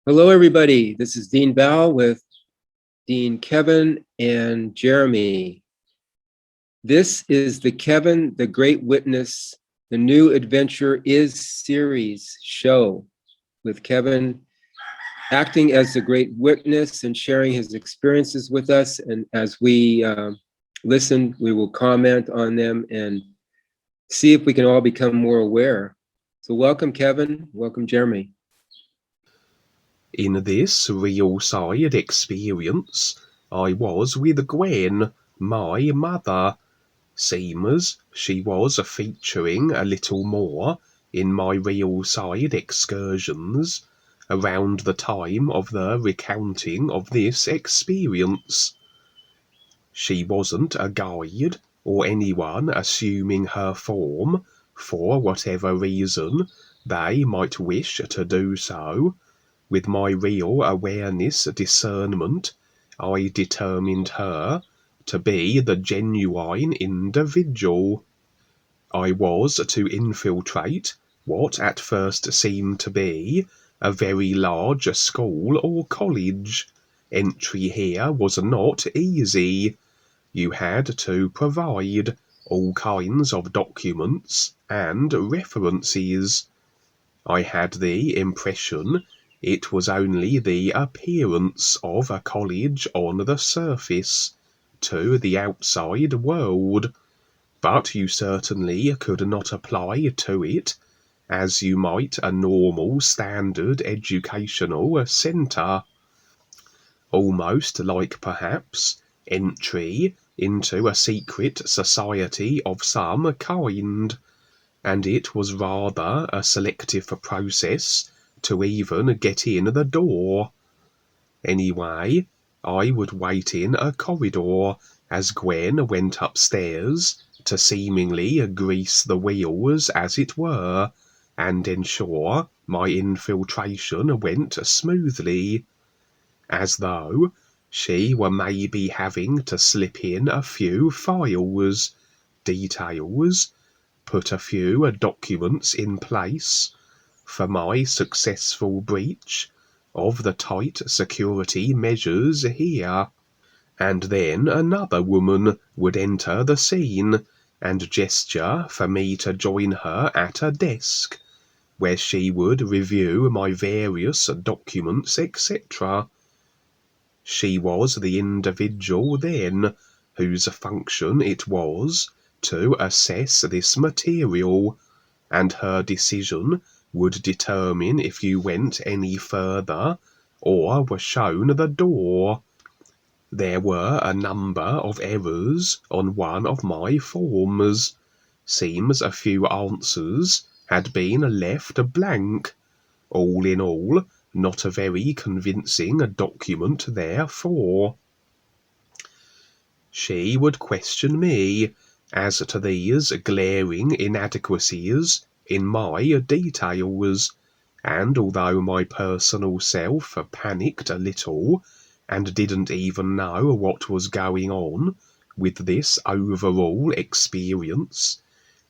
Hello, everybody. This is Dean Bell with Dean Kevin and Jeremy. This is the Kevin, the Great Witness, the New Adventure Is series show with Kevin acting as the Great Witness and sharing his experiences with us. And as we listen, we will comment on them and see if we can all become more aware. So welcome, Kevin. Welcome, Jeremy. In this real side experience, I was with Gwen, my mother. Seems she was featuring a little more in my real side excursions around the time of the recounting of this experience. She wasn't a guide or anyone assuming her form for whatever reason they might wish to do so. With my real awareness discernment, I determined her to be the genuine individual. I was to infiltrate what at first seemed to be a very large school or college. Entry here was not easy. You had to provide all kinds of documents and references. I had the impression it was only the appearance of a college on the surface to the outside world, but you certainly could not apply to it as you might a normal standard educational centre. Almost like perhaps entry into a secret society of some kind. And it was rather a selective process to even get in the door. Anyway, I would wait in a corridor as Gwen went upstairs to seemingly grease the wheels, as it were, and ensure my infiltration went smoothly, as though she were maybe having to slip in a few files, details, put a few documents in place for my successful breach of the tight security measures here. And then another woman would enter the scene and gesture for me to join her at a desk, where she would review my various documents, etc. She was the individual then whose function it was to assess this material, and her decision would determine if you went any further or were shown the door. There were a number of errors on one of my forms. Seems a few answers had been left blank. All in all, not a very convincing document therefore. She would question me as to these glaring inadequacies in my details, and although my personal self panicked a little and didn't even know what was going on with this overall experience,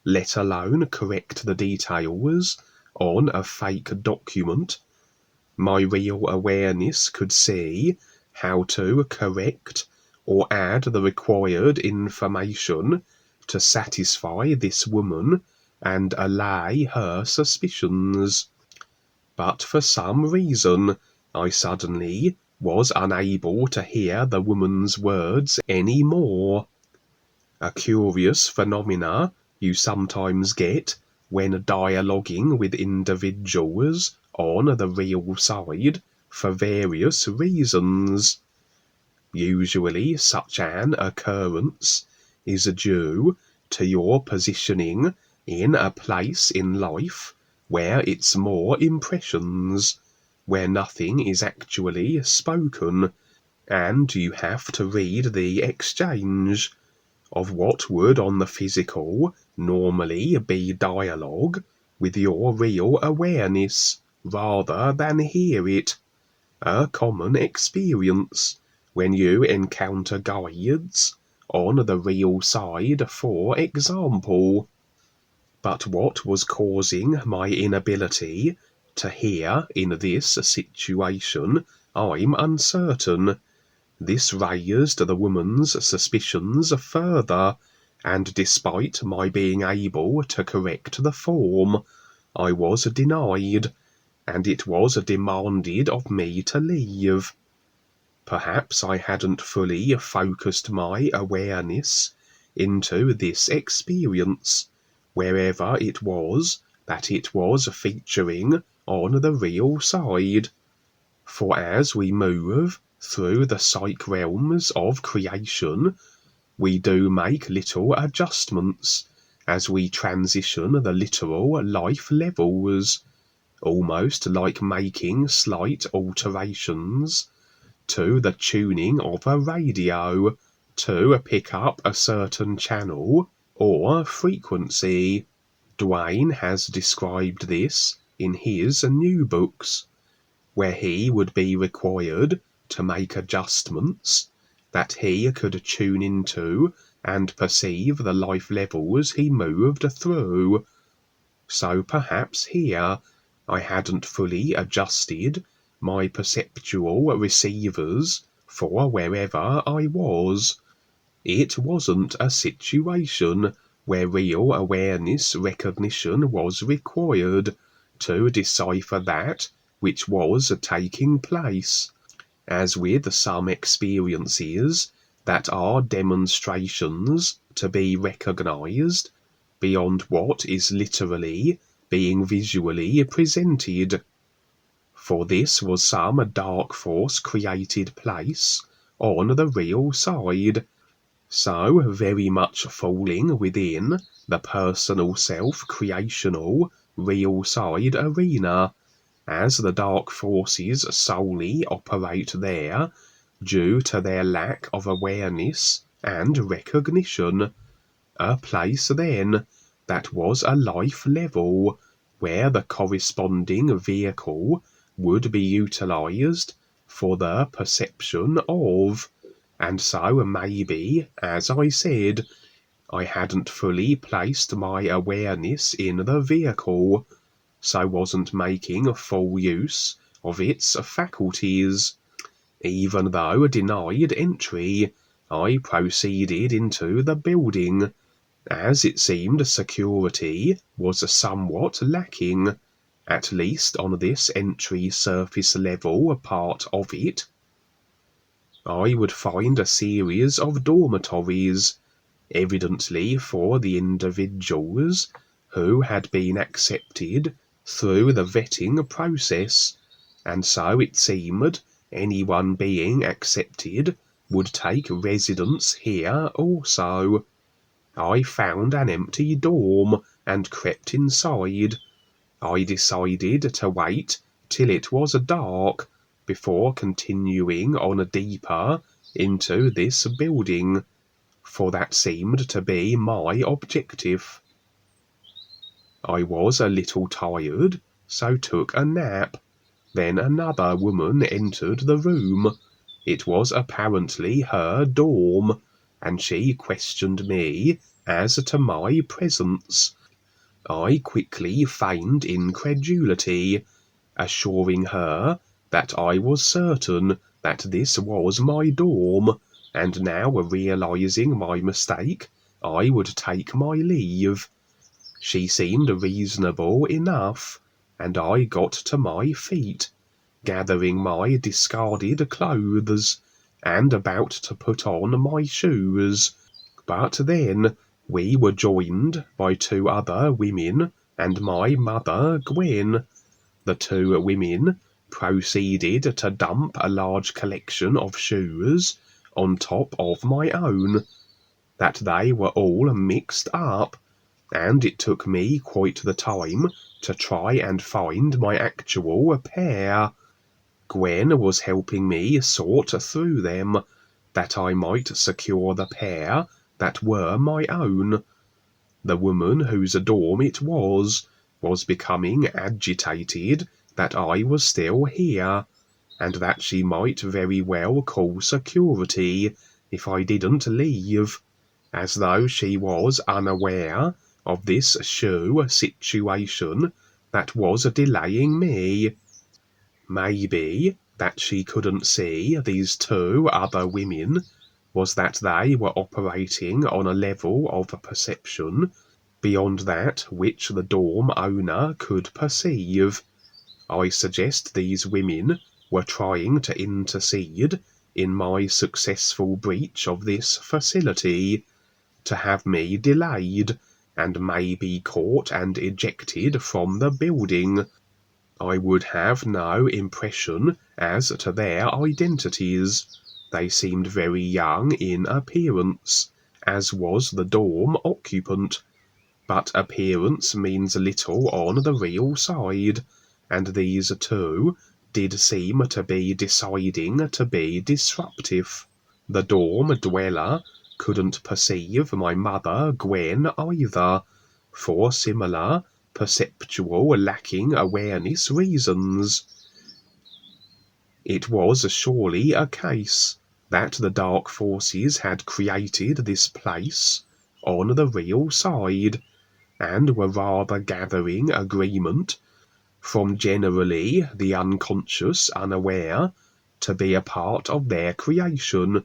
let alone correct the details on a fake document, my real awareness could see how to correct or add the required information to satisfy this woman and allay her suspicions. But for some reason, I suddenly was unable to hear the woman's words any more. A curious phenomena you sometimes get when dialoguing with individuals on the real side for various reasons. Usually such an occurrence is due to your positioning in a place in life where it's more impressions, where nothing is actually spoken, and you have to read the exchange of what would on the physical normally be dialogue with your real awareness rather than hear it. A common experience when you encounter guides on the real side, for example. But what was causing my inability to here in this situation I'm uncertain. This raised the woman's suspicions further, and despite my being able to correct the form, I was denied, and it was demanded of me to leave. Perhaps I hadn't fully focused my awareness into this experience, wherever it was that it was featuring on the real side. For as we move through the psych realms of creation, we do make little adjustments as we transition the literal life levels, almost like making slight alterations to the tuning of a radio to pick up a certain channel or frequency. Duane has described this in his new books, where he would be required to make adjustments that he could tune into and perceive the life levels he moved through. So perhaps here I hadn't fully adjusted my perceptual receivers for wherever I was. It wasn't a situation where real awareness recognition was required to decipher that which was taking place, as with some experiences that are demonstrations to be recognized beyond what is literally being visually presented. For this was some dark force created place on the real side, so very much falling within the personal self-creational real side arena, as the dark forces solely operate there due to their lack of awareness and recognition. A place then that was a life level where the corresponding vehicle would be utilized for the perception of, and so maybe, as I said, I hadn't fully placed my awareness in the vehicle, so wasn't making full use of its faculties. Even though denied entry, I proceeded into the building, as it seemed security was somewhat lacking, at least on this entry surface level part of it. I would find a series of dormitories, evidently for the individuals who had been accepted through the vetting process, and so it seemed anyone being accepted would take residence here also. I found an empty dorm and crept inside. I decided to wait till it was dark before continuing on deeper into this building, for that seemed to be my objective. I was a little tired, so took a nap. Then another woman entered the room. It was apparently her dorm, and she questioned me as to my presence. I quickly feigned incredulity, assuring her that I was certain that this was my dorm, and now realizing my mistake, I would take my leave. She seemed reasonable enough, and I got to my feet, gathering my discarded clothes, and about to put on my shoes. But then we were joined by two other women and my mother Gwen. The two women proceeded to dump a large collection of shoes on top of my own, that they were all mixed up, and it took me quite the time to try and find my actual pair. Gwen was helping me sort through them, that I might secure the pair that were my own. The woman whose dorm it was becoming agitated that I was still here, and that she might very well call security if I didn't leave, as though she was unaware of this shoe situation that was delaying me. Maybe that she couldn't see these two other women was that they were operating on a level of perception beyond that which the dorm owner could perceive. I suggest these women were trying to intercede in my successful breach of this facility, to have me delayed and maybe caught and ejected from the building. I would have no impression as to their identities. They seemed very young in appearance, as was the dorm occupant. But appearance means little on the real side, and these two did seem to be deciding to be disruptive. The dorm dweller couldn't perceive my mother Gwen either, for similar perceptual lacking awareness reasons. It was surely a case that the dark forces had created this place on the real side, and were rather gathering agreement from generally the unconscious unaware to be a part of their creation,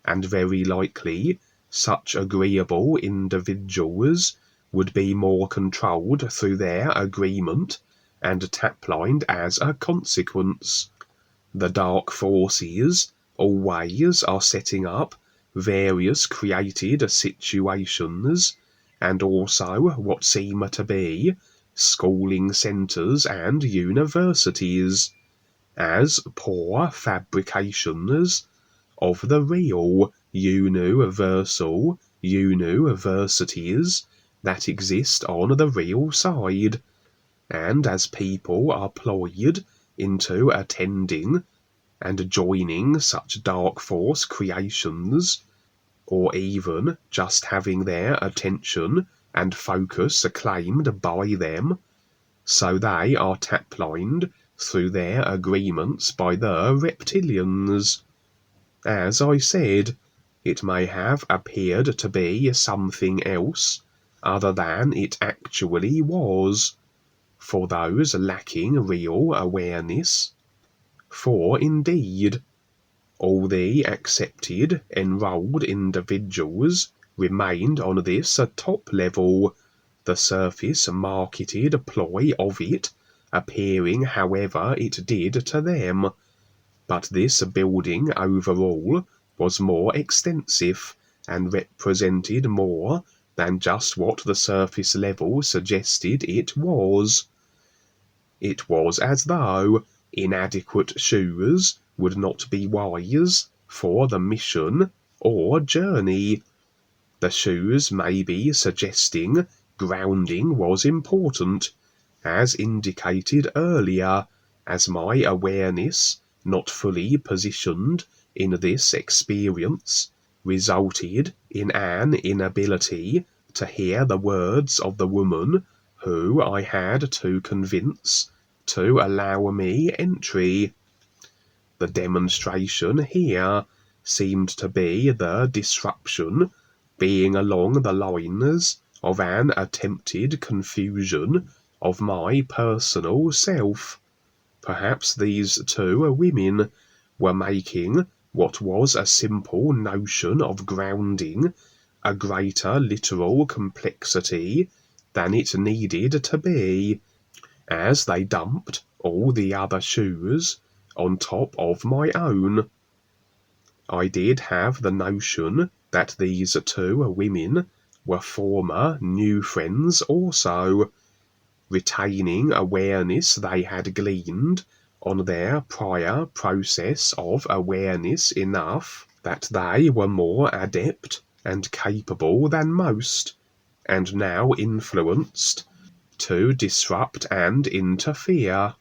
and very likely such agreeable individuals would be more controlled through their agreement and taplined as a consequence. The dark forces always are setting up various created situations, and also what seem to be schooling centres and universities, as poor fabrications of the real universal universities that exist on the real side, and as people are ployed into attending and joining such dark force creations, or even just having their attention and focus claimed by them, so they are taplined through their agreements by the reptilians. As I said, it may have appeared to be something else other than it actually was, for those lacking real awareness. For indeed, all the accepted, enrolled individuals remained on this top level, the surface marketed ploy of it appearing however it did to them. But this building overall was more extensive and represented more than just what the surface level suggested it was. It was as though inadequate shoes would not be wise for the mission or journey. The shoes may be suggesting grounding was important, as indicated earlier, as my awareness, not fully positioned in this experience, resulted in an inability to hear the words of the woman who I had to convince to allow me entry. The demonstration here seemed to be the disruption being along the lines of an attempted confusion of my personal self. Perhaps these two women were making what was a simple notion of grounding a greater literal complexity than it needed to be, as they dumped all the other shoes on top of my own. I did have the notion that these two women were former new friends also, retaining awareness they had gleaned on their prior process of awareness enough that they were more adept and capable than most, and now influenced to disrupt and interfere,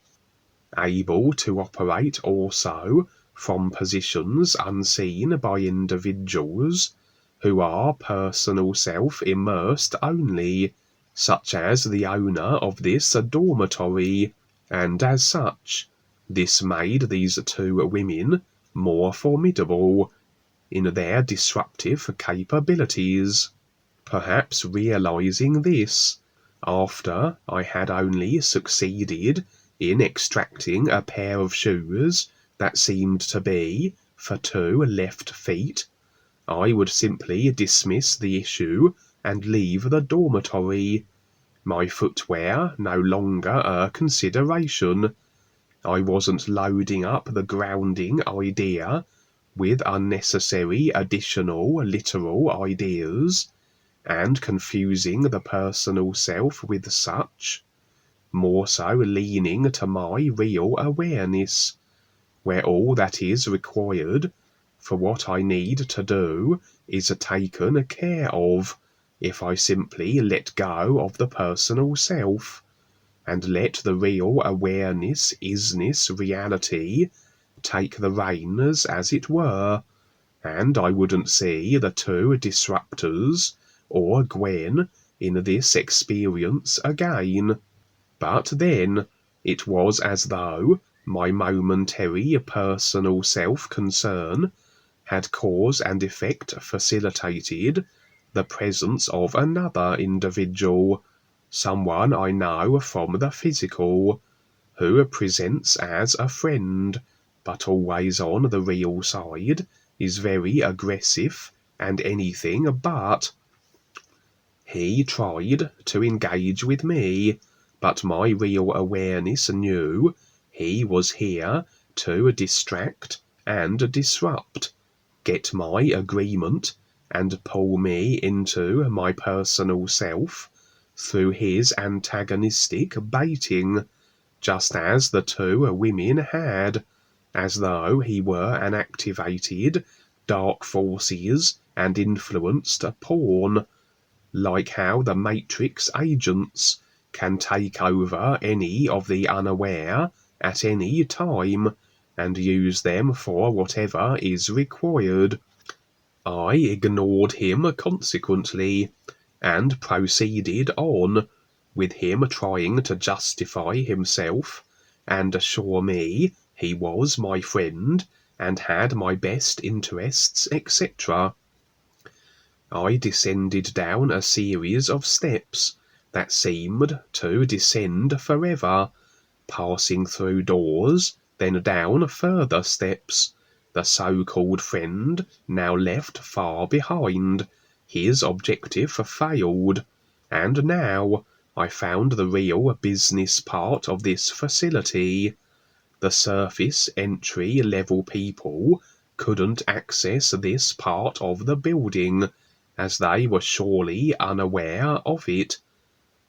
able to operate also from positions unseen by individuals who are personal self-immersed only, such as the owner of this dormitory, and as such, this made these two women more formidable in their disruptive capabilities. Perhaps realizing this, After I had only succeeded in extracting a pair of shoes that seemed to be for 2 left feet, I would simply dismiss the issue and leave the dormitory. My footwear no longer a consideration. I wasn't loading up the grounding idea with unnecessary additional literal ideas, and confusing the personal self with such, more so leaning to my real awareness, where all that is required for what I need to do is taken care of if I simply let go of the personal self and let the real awareness isness reality take the reins, as it were, and I wouldn't see the 2 disruptors or Gwen in this experience again. But then it was as though my momentary personal self-concern had cause and effect facilitated the presence of another individual, someone I know from the physical, who presents as a friend, but always on the real side, is very aggressive and anything but. He tried to engage with me, but my real awareness knew he was here to distract and disrupt, get my agreement, and pull me into my personal self through his antagonistic baiting, just as the 2 women had, as though he were an activated dark forces and influenced pawn, like how the Matrix agents can take over any of the unaware at any time and use them for whatever is required. I ignored him consequently, and proceeded on, with him trying to justify himself and assure me he was my friend and had my best interests, etc. I descended down a series of steps that seemed to descend forever, passing through doors, then down further steps, the so-called friend now left far behind. His objective failed, and now I found the real business part of this facility. The surface entry-level people couldn't access this part of the building, as they were surely unaware of it.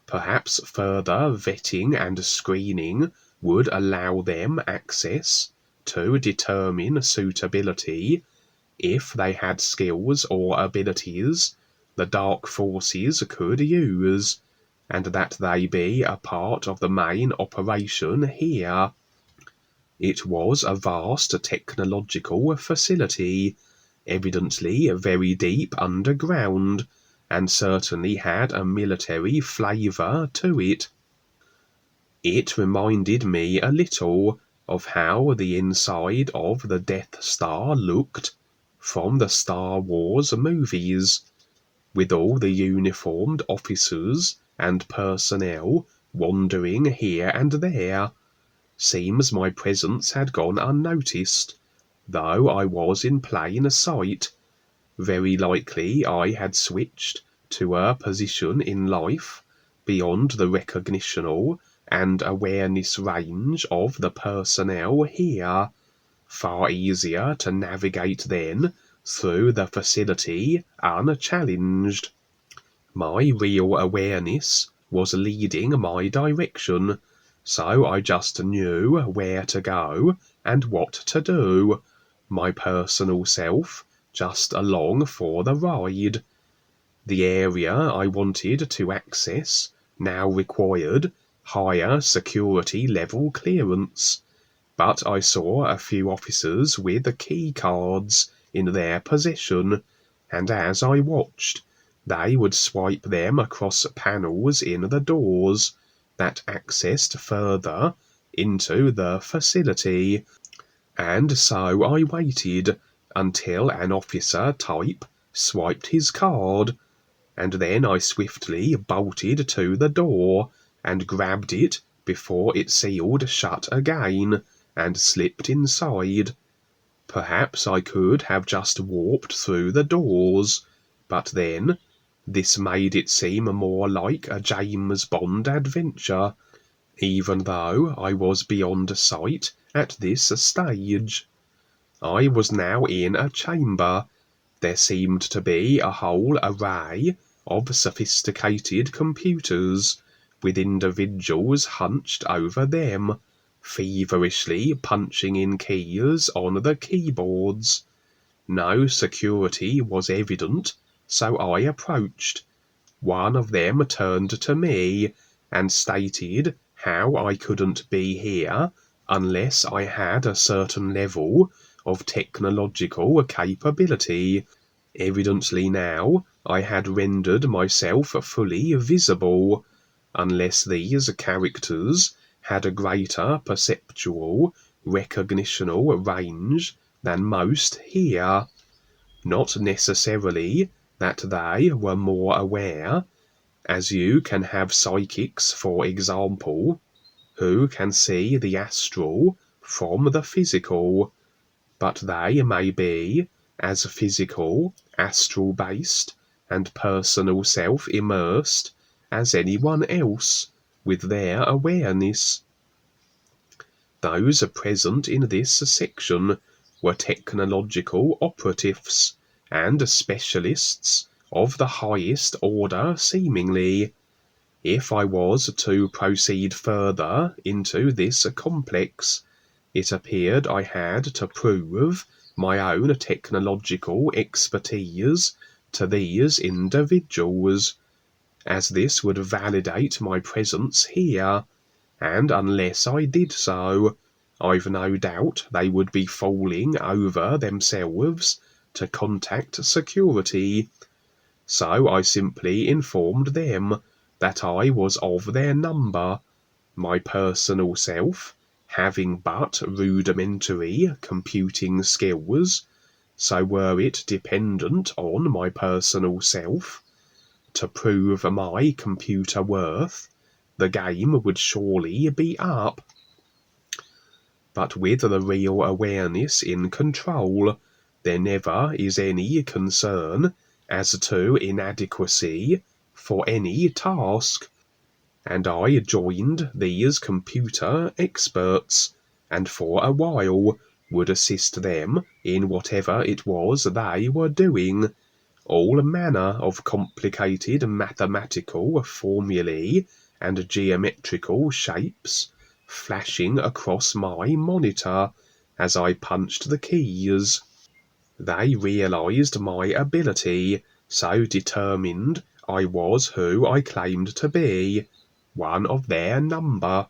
Perhaps further vetting and screening would allow them access to determine suitability if they had skills or abilities the dark forces could use, and that they be a part of the main operation here. It was a vast technological facility, evidently very deep underground, and certainly had a military flavour to it. It reminded me a little of how the inside of the Death Star looked from the Star Wars movies, with all the uniformed officers and personnel wandering here and there. Seems my presence had gone unnoticed, though I was in plain sight. Very likely I had switched to a position in life beyond the recognitional and awareness range of the personnel here, far easier to navigate then through the facility unchallenged. My real awareness was leading my direction, so I just knew where to go and what to do, my personal self just along for the ride. The area I wanted to access now required higher security level clearance, but I saw a few officers with key cards in their possession, and as I watched, they would swipe them across panels in the doors that accessed further into the facility, and so I waited until an officer type swiped his card. and then I swiftly bolted to the door and grabbed it before it sealed shut again and slipped inside. Perhaps I could have just warped through the doors, but then this made it seem more like a James Bond adventure, even though I was beyond sight at this stage. I was now in a chamber. There seemed to be a whole array of sophisticated computers, with individuals hunched over them, feverishly punching in keys on the keyboards. No security was evident, so I approached. One of them turned to me and stated how I couldn't be here unless I had a certain level of technological capability. Evidently now I had rendered myself fully visible, unless these characters had a greater perceptual, recognitional range than most here. Not necessarily that they were more aware, as you can have psychics, for example, who can see the astral from the physical, but they may be as physical, astral-based, and personal self-immersed as anyone else with their awareness. Those present in this section were technological operatives and specialists of the highest order seemingly. If I was to proceed further into this complex, it appeared I had to prove my own technological expertise to these individuals, as this would validate my presence here, and unless I did so, I've no doubt they would be falling over themselves to contact security. So I simply informed them that I was of their number, my personal self having but rudimentary computing skills, so were it dependent on my personal self to prove my computer worth, the game would surely be up. But with the real awareness in control, there never is any concern as to inadequacy for any task, and I joined these computer experts, and for a while would assist them in whatever it was they were doing. All manner of complicated mathematical formulae and geometrical shapes flashing across my monitor as I punched the keys. They realized my ability, so determined I was who I claimed to be, one of their number.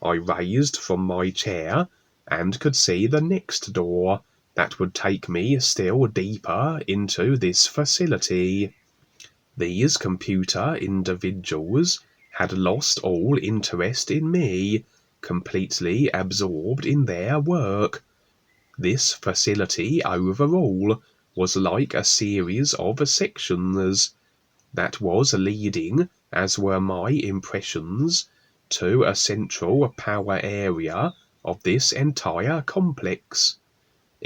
I raised from my chair and could see the next door that would take me still deeper into this facility. These computer individuals had lost all interest in me, completely absorbed in their work. This facility overall was like a series of sections that was leading, as were my impressions, to a central power area of this entire complex.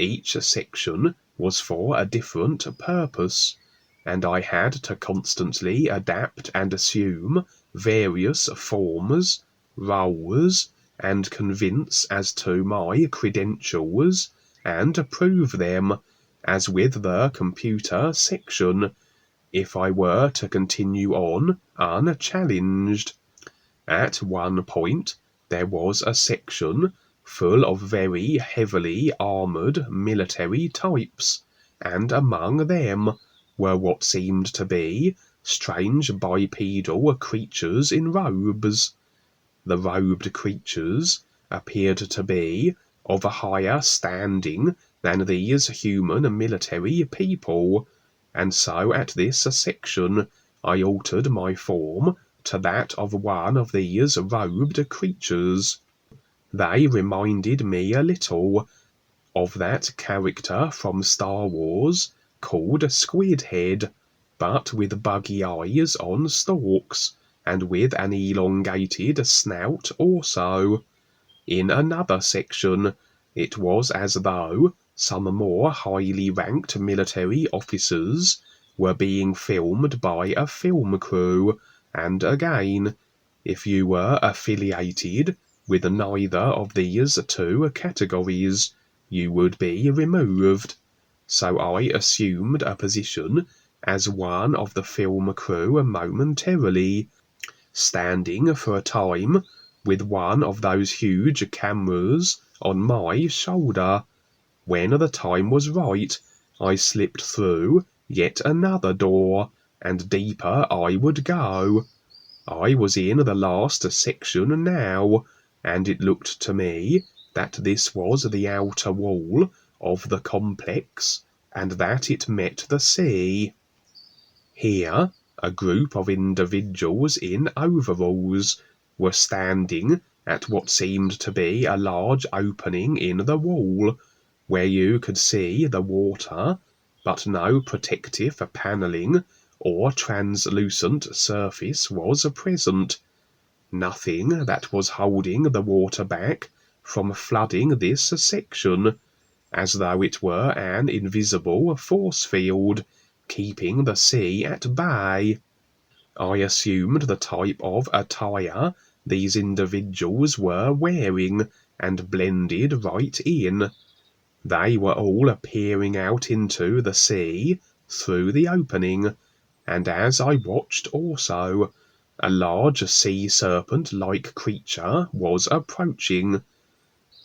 Each section was for a different purpose, and I had to constantly adapt and assume various forms, roles, and convince as to my credentials, and prove them, as with the computer section, if I were to continue on unchallenged. At one point there was a section full of very heavily armoured military types, and among them were what seemed to be strange bipedal creatures in robes. The robed creatures appeared to be of a higher standing than these human military people, and so at this section I altered my form to that of one of these robed creatures. They reminded me a little of that character from Star Wars called Squidhead, but with buggy eyes on stalks, and with an elongated snout also. In another section, it was as though some more highly ranked military officers were being filmed by a film crew, and again, if you were affiliated with neither of these two categories, you would be removed. So I assumed a position as one of the film crew momentarily, standing for a time with one of those huge cameras on my shoulder. When the time was right, I slipped through yet another door, and deeper I would go. I was in the last section now, and it looked to me that this was the outer wall of the complex, and that it met the sea. Here, a group of individuals in overalls were standing at what seemed to be a large opening in the wall, where you could see the water, but no protective panelling or translucent surface was present. Nothing that was holding the water back from flooding this section, as though it were an invisible force field, keeping the sea at bay. I assumed the type of attire these individuals were wearing, and blended right in. They were all peering out into the sea through the opening, and as I watched also, a large sea serpent-like creature was approaching.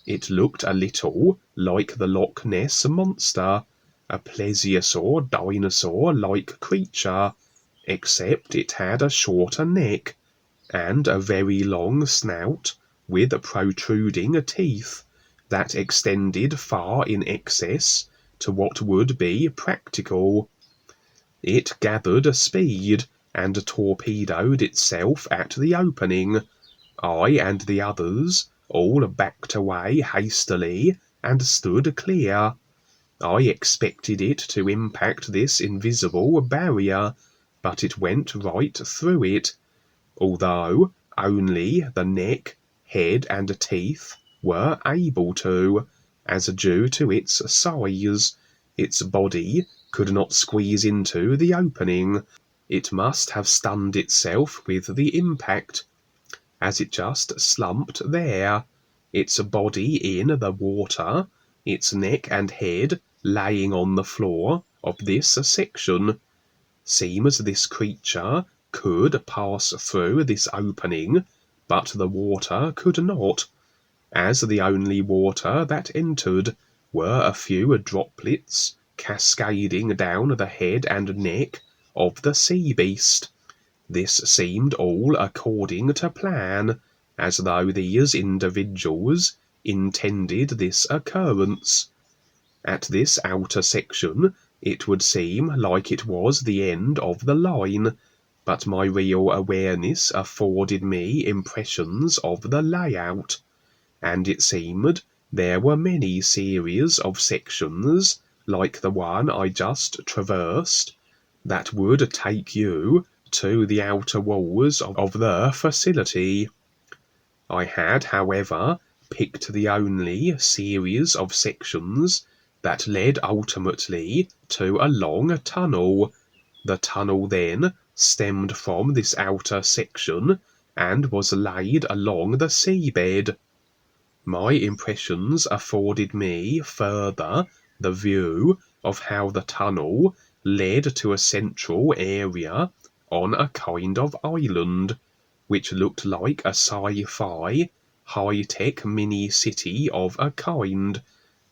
It looked a little like the Loch Ness monster, a plesiosaur dinosaur-like creature, except it had a shorter neck, and a very long snout with protruding teeth that extended far in excess to what would be practical. It gathered speed and torpedoed itself at the opening. I and the others all backed away hastily and stood clear. I expected it to impact this invisible barrier, but it went right through it, although only the neck, head, and teeth were able to, as due to its size, its body could not squeeze into the opening. It must have stunned itself with the impact, as it just slumped there, its body in the water, its neck and head laying on the floor of this section. Seems this creature could pass through this opening, but the water could not, as the only water that entered were a few droplets cascading down the head and neck of the sea beast. This seemed all according to plan, as though these individuals intended this occurrence. At this outer section, it would seem like it was the end of the line, but my real awareness afforded me impressions of the layout, and it seemed there were many series of sections, like the one I just traversed, that would take you to the outer walls of the facility. I had, however, picked the only series of sections that led ultimately to a long tunnel. The tunnel then stemmed from this outer section and was laid along the seabed. My impressions afforded me further the view of how the tunnel led to a central area on a kind of island, which looked like a sci-fi, high-tech mini-city of a kind,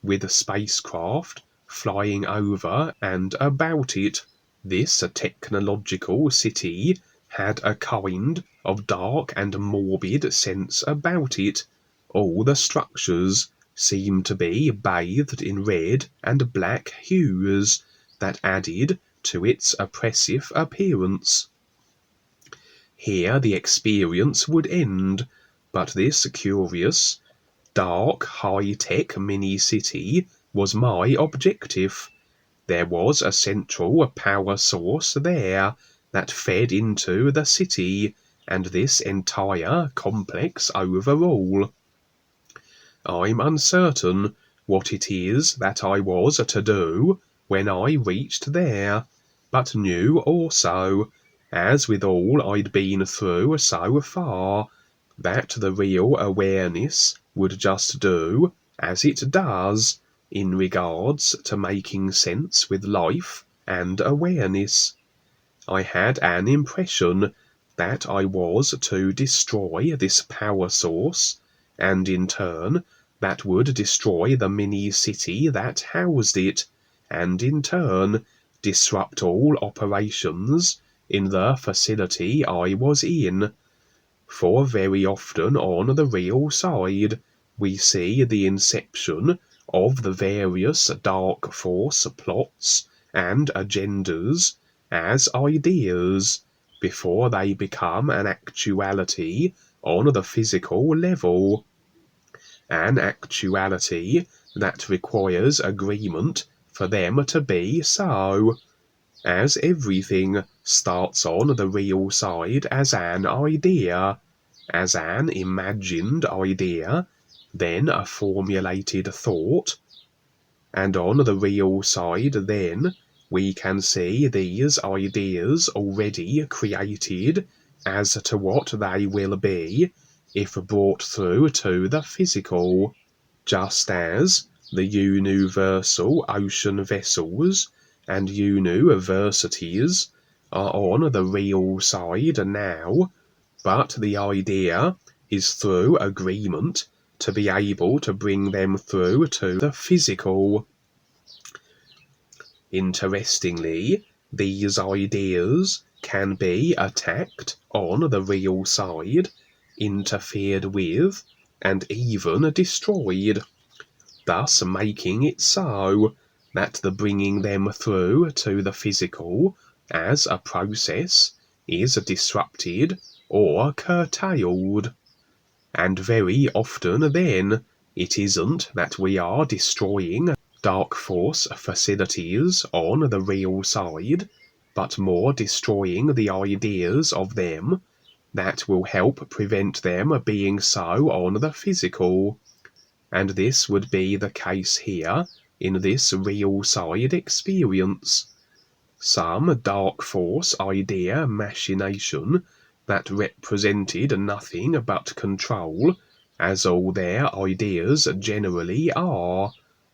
with spacecraft flying over and about it. This technological city had a kind of dark and morbid sense about it. All the structures seemed to be bathed in red and black hues that added to its oppressive appearance. Here the experience would end, but this curious, dark, high-tech mini-city was my objective, There was a central power source there that fed into the city and this entire complex overall. I'm uncertain what it is that I was to do when I reached there, but knew also, as with all I'd been through so far, that the real awareness would just do as it does in regards to making sense with life and awareness. I had an impression that I was to destroy this power source, and in turn that would destroy the mini-city that housed it, and in turn disrupt all operations in the facility I was in. For very often on the real side, we see the inception of the various dark force plots and agendas as ideas before they become an actuality on the physical level. An actuality that requires agreement for them to be so, as everything starts on the real side as an idea, as an imagined idea, then a formulated thought, and on the real side then we can see these ideas already created as to what they will be if brought through to the physical, just as the universal ocean vessels and UNUversities are on the real side now, but the idea is through agreement to be able to bring them through to the physical. Interestingly, these ideas can be attacked on the real side, interfered with, and even destroyed, thus making it so that the bringing them through to the physical as a process is disrupted or curtailed. And very often then, it isn't that we are destroying dark force facilities on the real side, but more destroying the ideas of them that will help prevent them being so on the physical. And this would be the case here in this real side experience. Some dark force idea machination that represented nothing but control, as all their ideas generally are,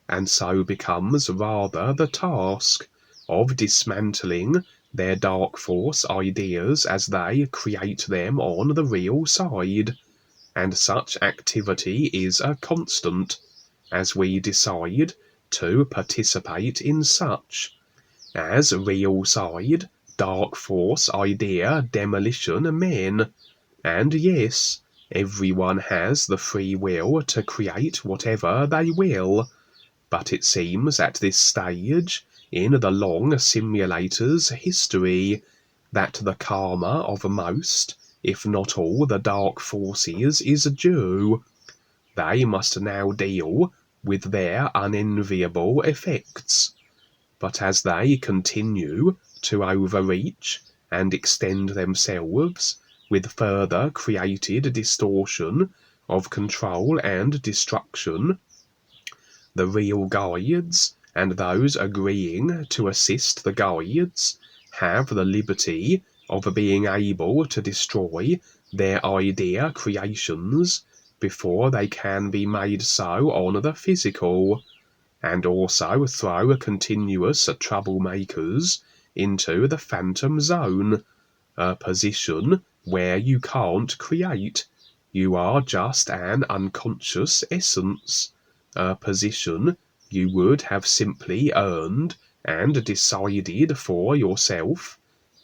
and so becomes rather the task of dismantling their dark force ideas as they create them on the real side, and such activity is a constant, as we decide to participate in such, as real side dark force idea demolition men. And yes, everyone has the free will to create whatever they will, but it seems at this stage in the long simulator's history that the karma of most, if not all, the dark forces is due. They must now deal with their unenviable effects. But as they continue to overreach and extend themselves with further created distortion of control and destruction, the real guides and those agreeing to assist the guides have the liberty of being able to destroy their idea creations before they can be made so on the physical, and also throw continuous troublemakers into the phantom zone, a position where you can't create, you are just an unconscious essence, a position you would have simply earned and decided for yourself,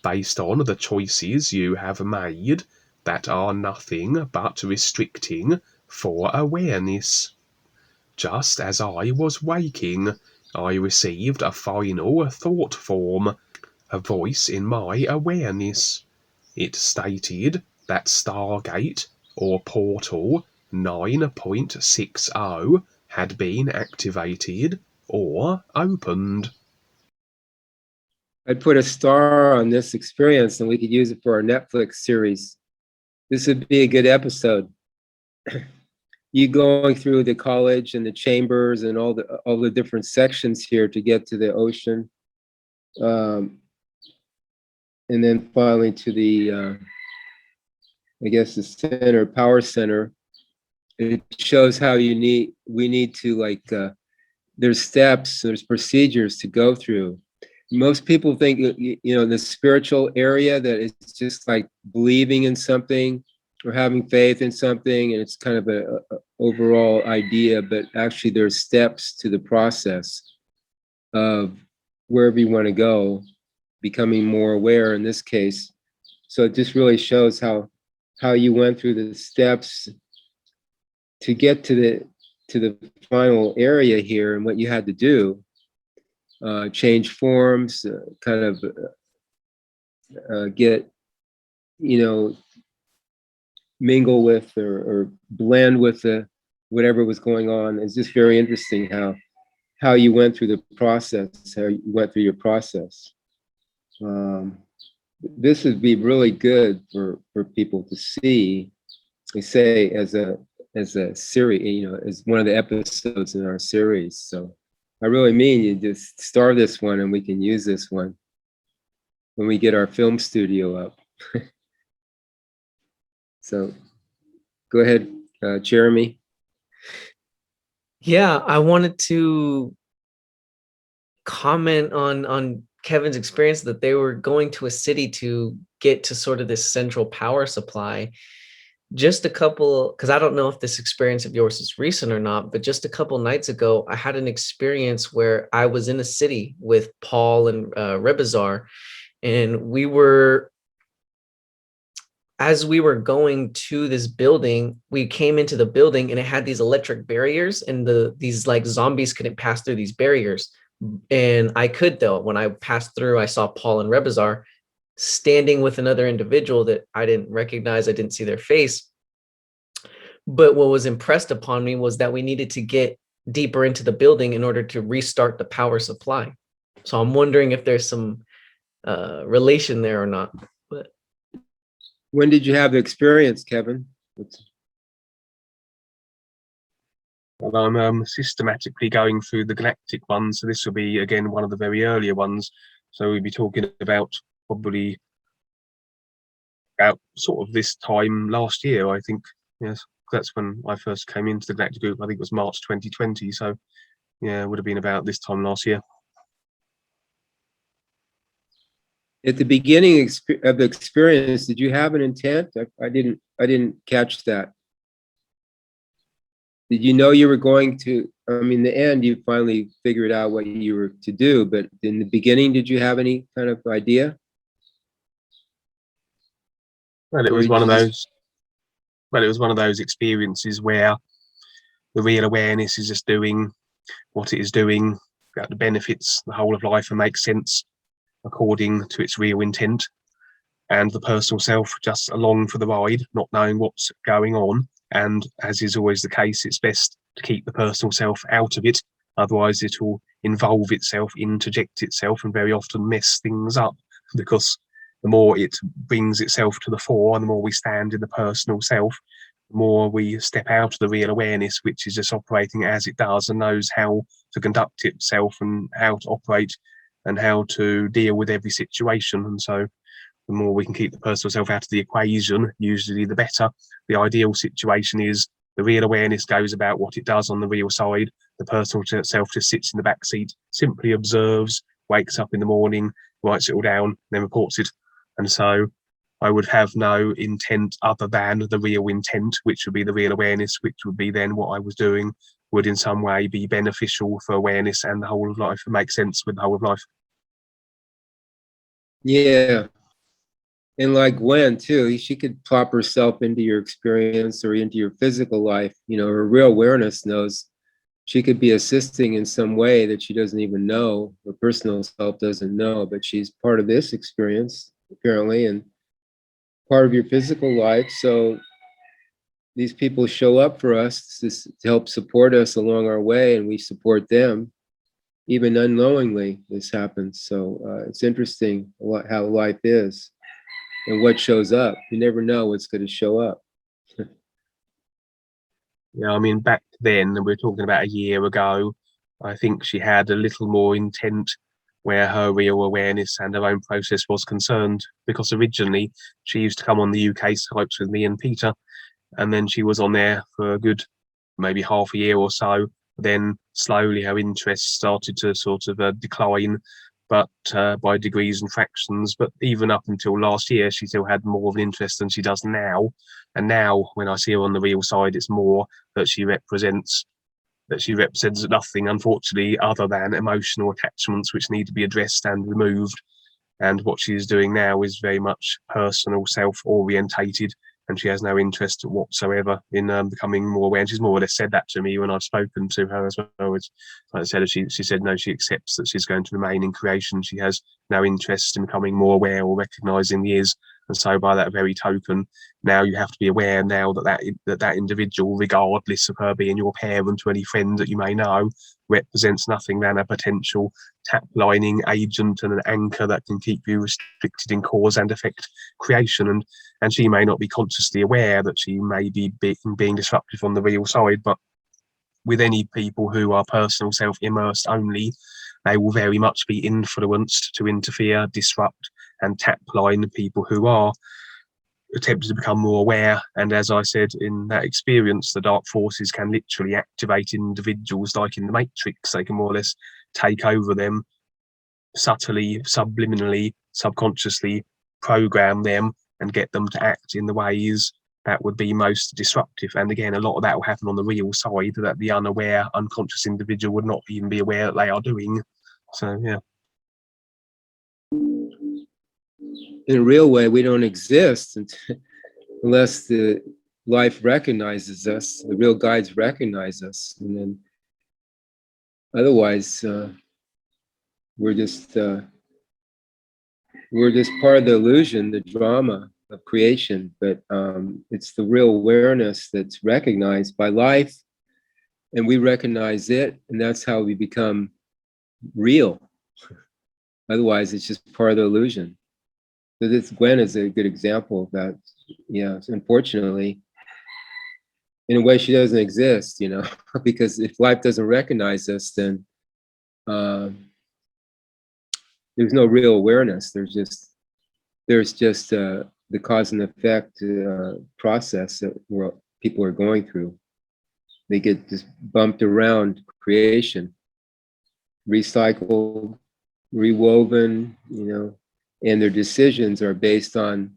based on the choices you have made that are nothing but restricting for awareness. Just as I was waking, I received a final thought form, a voice in my awareness. It stated that Stargate or Portal 9.60 had been activated or opened. I'd put a star on this experience and we could use it for our Netflix series. This would be a good episode. You going through the college and the chambers and all the different sections here to get to the ocean. And then finally to the, I guess the center, power center. It shows how we need to like, there's steps, there's procedures to go through. Most people think, you know, the spiritual area that it's just like believing in something or having faith in something, and it's kind of a overall idea, but actually there's steps to the process of wherever you want to go, becoming more aware in this case. So it just really shows how you went through the steps to get to the final area here and what you had to do. Change forms, kind of get, you know, mingle with or blend with the whatever was going on. It's just very interesting how you went through the process, how you went through your process. This would be really good for people to see. They say as a series, you know, as one of the episodes in our series. So I really mean you just star this one and we can use this one when we get our film studio up. So go ahead, Jeremy. Yeah, I wanted to comment on Kevin's experience that they were going to a city to get to sort of this central power supply. Just a couple, because I don't know if this experience of yours is recent or not, but just a couple nights ago, I had an experience where I was in a city with Paul and ReBISAR, and we were, as we were going to this building, we came into the building and it had these electric barriers, and these like zombies couldn't pass through these barriers. And I could, though. When I passed through, I saw Paul and ReBISAR standing with another individual that I didn't recognize. I didn't see their face. But what was impressed upon me was that we needed to get deeper into the building in order to restart the power supply. So I'm wondering if there's some relation there or not. But when did you have the experience, Kevin? Well, I'm systematically going through the galactic ones, so this will be again one of the very earlier ones. So we'll be talking about probably about sort of this time last year, I think. Yes, that's when I first came into the galactic group. I think it was March 2020. So yeah, it would have been about this time last year. At the beginning of the experience, did you have an intent? I didn't catch that. Did you know you were going to, I mean, in the end, you finally figured out what you were to do, but in the beginning, did you have any kind of idea? Well, it was one of those. Well, it was one of those experiences where the real awareness is just doing what it is doing, about the benefits, the whole of life, and makes sense according to its real intent, and the personal self just along for the ride, not knowing what's going on. And as is always the case, it's best to keep the personal self out of it, otherwise it will involve itself, interject itself, and very often mess things up, because the more it brings itself to the fore and the more we stand in the personal self, the more we step out of the real awareness, which is just operating as it does and knows how to conduct itself and how to operate and how to deal with every situation. And so the more we can keep the personal self out of the equation, usually the better. The ideal situation is the real awareness goes about what it does on the real side. The personal self just sits in the back seat, simply observes, wakes up in the morning, writes it all down, then reports it. And so I would have no intent other than the real intent, which would be the real awareness, which would be then what I was doing would in some way be beneficial for awareness and the whole of life, and make sense with the whole of life. Yeah. And like Gwen too, she could plop herself into your experience or into your physical life. You know, her real awareness knows she could be assisting in some way that she doesn't even know, her personal self doesn't know, but she's part of this experience apparently and part of your physical life. So these people show up for us to help support us along our way, and we support them. even unknowingly this happens. So it's interesting how life is and what shows up. You never know what's going to show up. Yeah, I mean, back then, and we're talking about a year ago, I think she had a little more intent where her real awareness and her own process was concerned, because originally she used to come on the UK Skypes with me and Peter, and then she was on there for a good maybe half a year or so. Then slowly her interest started to sort of decline, but by degrees and fractions. But even up until last year, she still had more of an interest than she does now. And now when I see her on the real side, it's more that she represents nothing, unfortunately, other than emotional attachments which need to be addressed and removed. And what she's doing now is very much personal, self-orientated, and she has no interest whatsoever in becoming more aware. And she's more or less said that to me when I've spoken to her as well. It's, like I said, she said no, she accepts that she's going to remain in creation. She has no interest in becoming more aware or recognising the is. And so by that very token, now you have to be aware now that individual, regardless of her being your parent or any friend that you may know, represents nothing than a potential tap lining agent and an anchor that can keep you restricted in cause and effect creation. And she may not be consciously aware that she may be being disruptive on the real side, but with any people who are personal self immersed only, they will very much be influenced to interfere, disrupt, and tap line people who are attempting to become more aware. And as I said, in that experience, the dark forces can literally activate individuals like in the Matrix. They can more or less take over them subtly, subliminally, subconsciously, program them and get them to act in the ways that would be most disruptive. And again, a lot of that will happen on the real side that the unaware, unconscious individual would not even be aware that they are doing. So, yeah. In a real way, we don't exist unless the life recognizes us, the real guides recognize us. And then otherwise, we're just part of the illusion, the drama of creation. But it's the real awareness that's recognized by life, and we recognize it, and that's how we become real. Otherwise, it's just part of the illusion. So this Gwen is a good example of that. Yeah, unfortunately, in a way, she doesn't exist, you know, because if life doesn't recognize us, then there's no real awareness. There's just the cause and effect process that people are going through. They get just bumped around creation, recycled, rewoven, you know, and their decisions are based on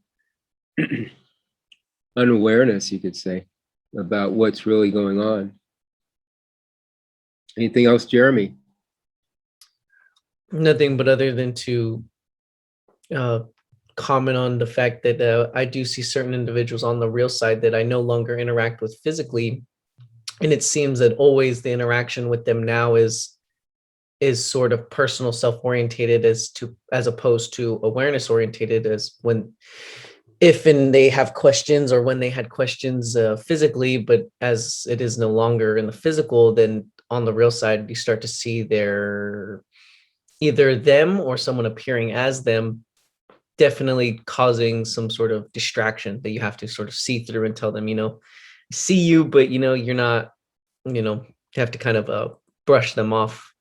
unawareness, you could say, about what's really going on. Anything else, Jeremy? Nothing but other than to comment on the fact that I do see certain individuals on the real side that I no longer interact with physically. And it seems that always the interaction with them now is sort of personal self-orientated as opposed to awareness orientated, as if they have questions or when they had questions physically, but as it is no longer in the physical, then on the real side, you start to see either them or someone appearing as them, definitely causing some sort of distraction that you have to sort of see through and tell them, you know, see you, but you know, you're not, you know, you have to kind of brush them off.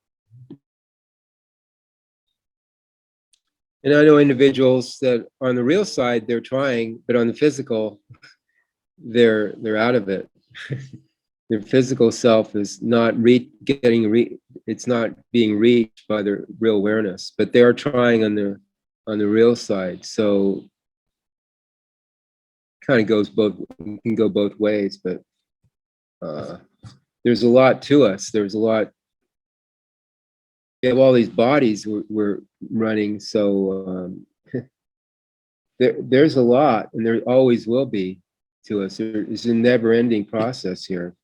And I know individuals that on the real side, they're trying, but on the physical, they're out of it. Their physical self is not it's not being reached by their real awareness, but they are trying on the real side. So kind of can go both ways, but there's a lot to us. There's a lot. We have all these bodies we're running, so there's a lot, and there always will be to us. It's a never-ending process here.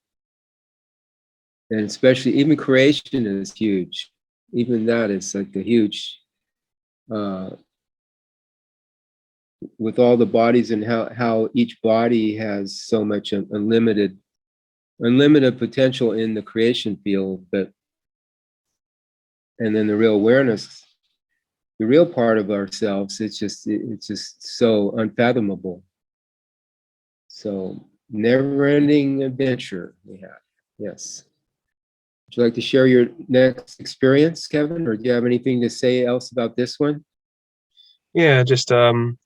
And especially, even creation is huge. Even that is like a huge, with all the bodies and how each body has so much unlimited potential in the creation field, but and then the real awareness, the real part of ourselves, it's just so unfathomable. So never-ending adventure we have. Yes. Would you like to share your next experience, Kevin, or do you have anything to say else about this one? Yeah, just the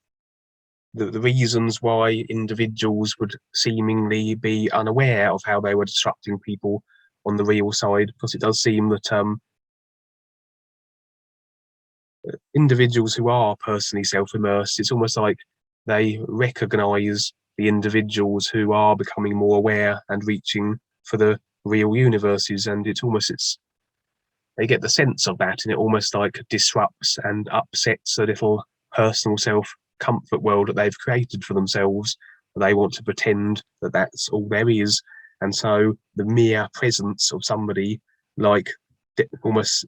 reasons why individuals would seemingly be unaware of how they were disrupting people on the real side, because it does seem that individuals who are personally self-immersed, it's almost like they recognize the individuals who are becoming more aware and reaching for the real universes, and they get the sense of that, and it almost like disrupts and upsets a little personal self-comfort world that they've created for themselves. They want to pretend that that's all there is, and so the mere presence of somebody like almost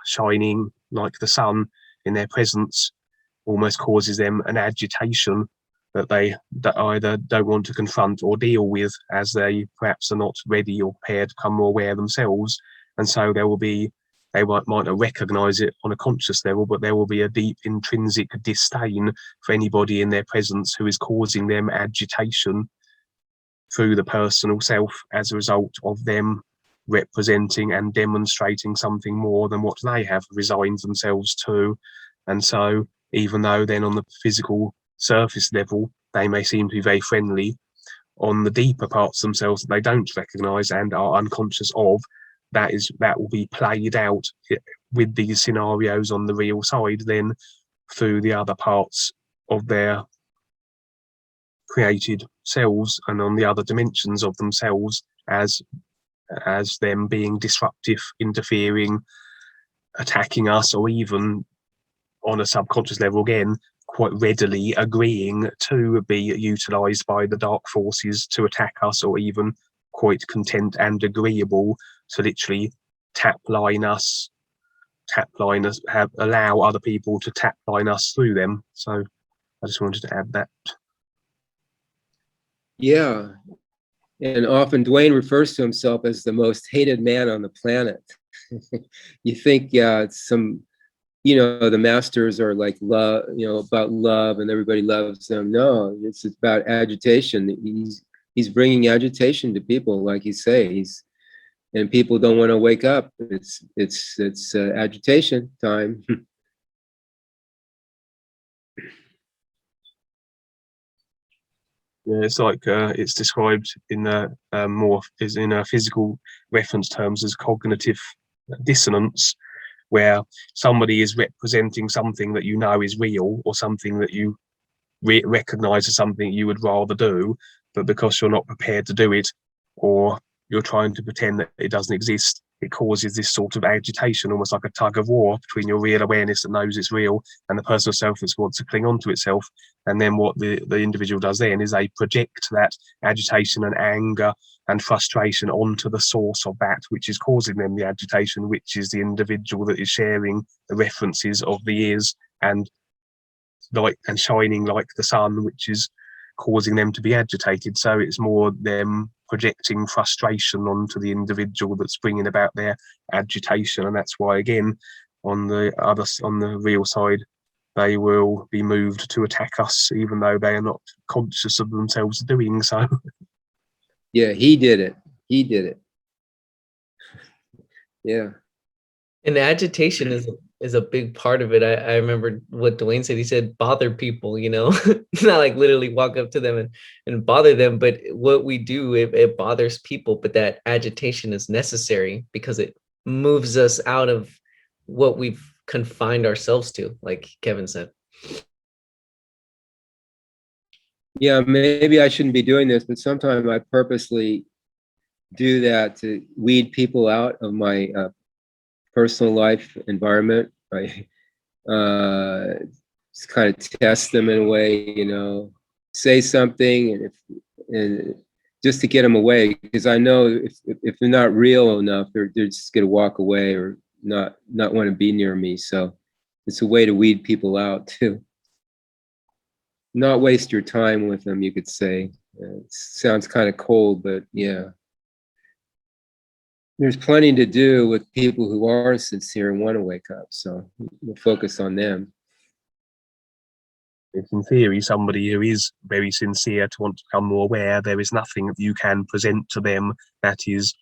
shining like the sun in their presence almost causes them an agitation that either don't want to confront or deal with, as they perhaps are not ready or prepared to become more aware themselves. And so they might not recognize it on a conscious level, but there will be a deep intrinsic disdain for anybody in their presence who is causing them agitation through the personal self as a result of them representing and demonstrating something more than what they have resigned themselves to. And so even though then on the physical surface level they may seem to be very friendly, on the deeper parts of themselves that they don't recognize and are unconscious of, that will be played out with these scenarios on the real side then through the other parts of their created selves and on the other dimensions of themselves as them being disruptive, interfering, attacking us, or even on a subconscious level again quite readily agreeing to be utilized by the dark forces to attack us, or even quite content and agreeable to literally allow other people to tap line us through them. So I just wanted to add that. Yeah. And often Dwayne refers to himself as the most hated man on the planet. You think, yeah, it's some, the masters are like love, about love and everybody loves them. No, it's about agitation. He's bringing agitation to people, like you say. And people don't want to wake up. It's agitation time. Yeah, it's like it's described in physical reference terms as cognitive dissonance, where somebody is representing something that you know is real, or something that you recognize as something you would rather do, but because you're not prepared to do it, or you're trying to pretend that it doesn't exist, it causes this sort of agitation, almost like a tug of war between your real awareness that knows it's real and the personal self that wants to cling on to itself. And then what the individual does then is they project that agitation and anger and frustration onto the source of that which is causing them the agitation, which is the individual that is sharing the references of the ears and shining like the sun, which is causing them to be agitated. So it's more them projecting frustration onto the individual that's bringing about their agitation. And that's why, again, on the real side, they will be moved to attack us, even though they are not conscious of themselves doing so. Yeah, he did it. He did it. Yeah. And the agitation is a big part of it. I remember what Dwayne said. He said, bother people, not like literally walk up to them and bother them. But what we do, it bothers people. But that agitation is necessary because it moves us out of what we've confined ourselves to, like Kevin said. Yeah, maybe I shouldn't be doing this, but sometimes I purposely do that to weed people out of my personal life environment. I just kind of test them in a way, say something and just to get them away, because I know if they're not real enough, they're just gonna walk away or not want to be near me. So it's a way to weed people out too. Not waste your time with them, you could say. It sounds kind of cold, but yeah. there's plenty to do with people who are sincere and want to wake up. So we'll focus on them. If in theory somebody who is very sincere to want to become more aware, there is nothing that you can present to them that is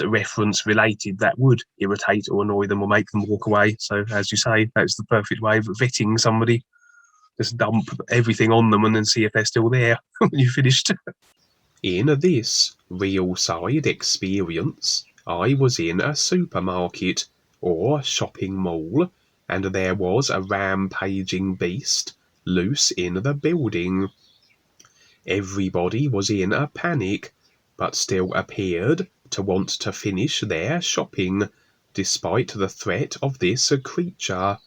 reference related that would irritate or annoy them or make them walk away. So as you say, that's the perfect way of vetting somebody. Just dump everything on them and then see if they're still there when you've finished. In this real side experience, I was in a supermarket or shopping mall, and there was a rampaging beast loose in the building. Everybody was in a panic, but still appeared to want to finish their shopping, despite the threat of this creature,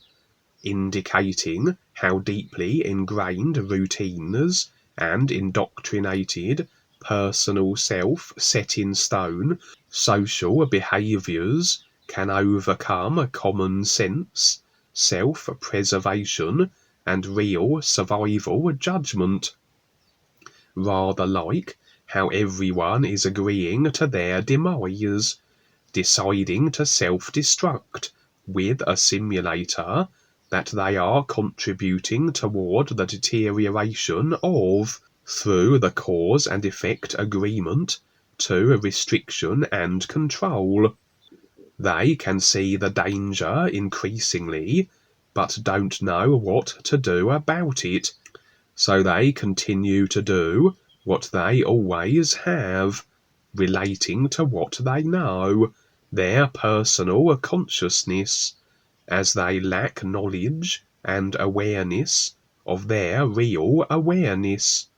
indicating how deeply ingrained routines and indoctrinated personal self set in stone social behaviours can overcome common sense, self-preservation, and real survival judgment. Rather like how everyone is agreeing to their demise, deciding to self-destruct with a simulator that they are contributing toward the deterioration of, through the cause and effect agreement to restriction and control. They can see the danger increasingly, but don't know what to do about it, so they continue to do what they always have, relating to what they know, their personal consciousness, as they lack knowledge and awareness of their real awareness.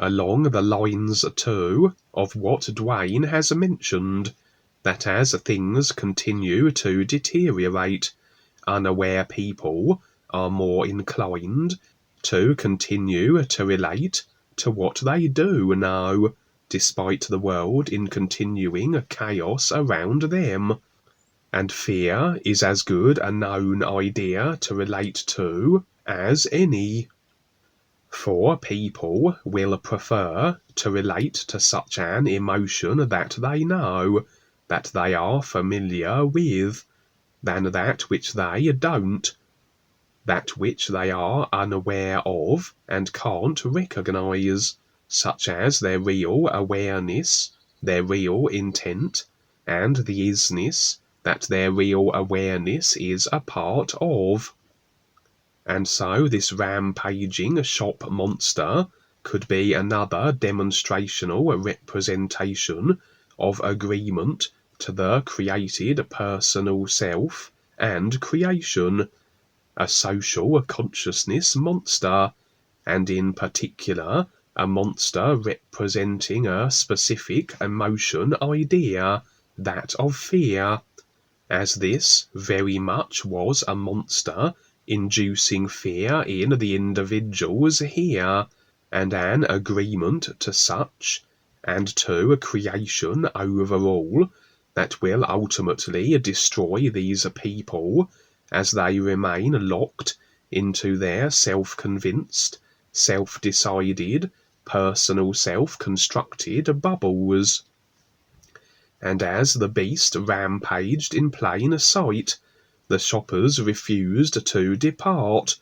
Along the lines, too, of what Dwayne has mentioned, that as things continue to deteriorate, unaware people are more inclined to continue to relate to what they do know, despite the world in continuing chaos around them. And fear is as good a known idea to relate to as any. For people will prefer to relate to such an emotion that they know, that they are familiar with, than that which they don't, that which they are unaware of and can't recognize, such as their real awareness, their real intent, and the isness that their real awareness is a part of. And so this rampaging shop monster could be another demonstrational representation of agreement to the created personal self and creation, a social consciousness monster, and in particular a monster representing a specific emotion idea, that of fear, as this very much was a monster inducing fear in the individuals here, and an agreement to such, and to a creation overall, that will ultimately destroy these people as they remain locked into their self-convinced, self-decided, personal self-constructed bubbles. And as the beast rampaged in plain sight, the shoppers refused to depart,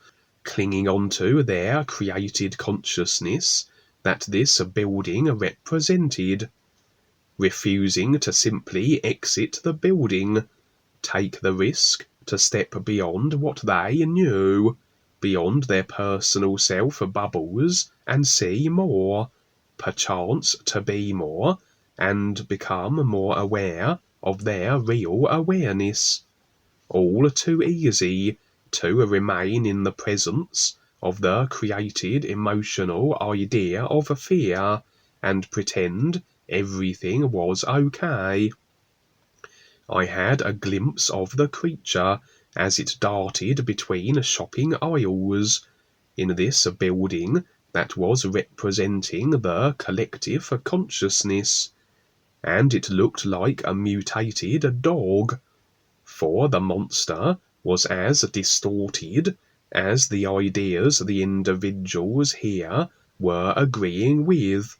clinging onto their created consciousness that this building represented, refusing to simply exit the building, take the risk to step beyond what they knew, beyond their personal self-bubbles, and see more, perchance to be more, and become more aware of their real awareness. All too easy to remain in the presence of the created emotional idea of fear and pretend everything was okay. I had a glimpse of the creature as it darted between shopping aisles in this building that was representing the collective consciousness, and it looked like a mutated dog, for the monster was as distorted as the ideas the individuals here were agreeing with,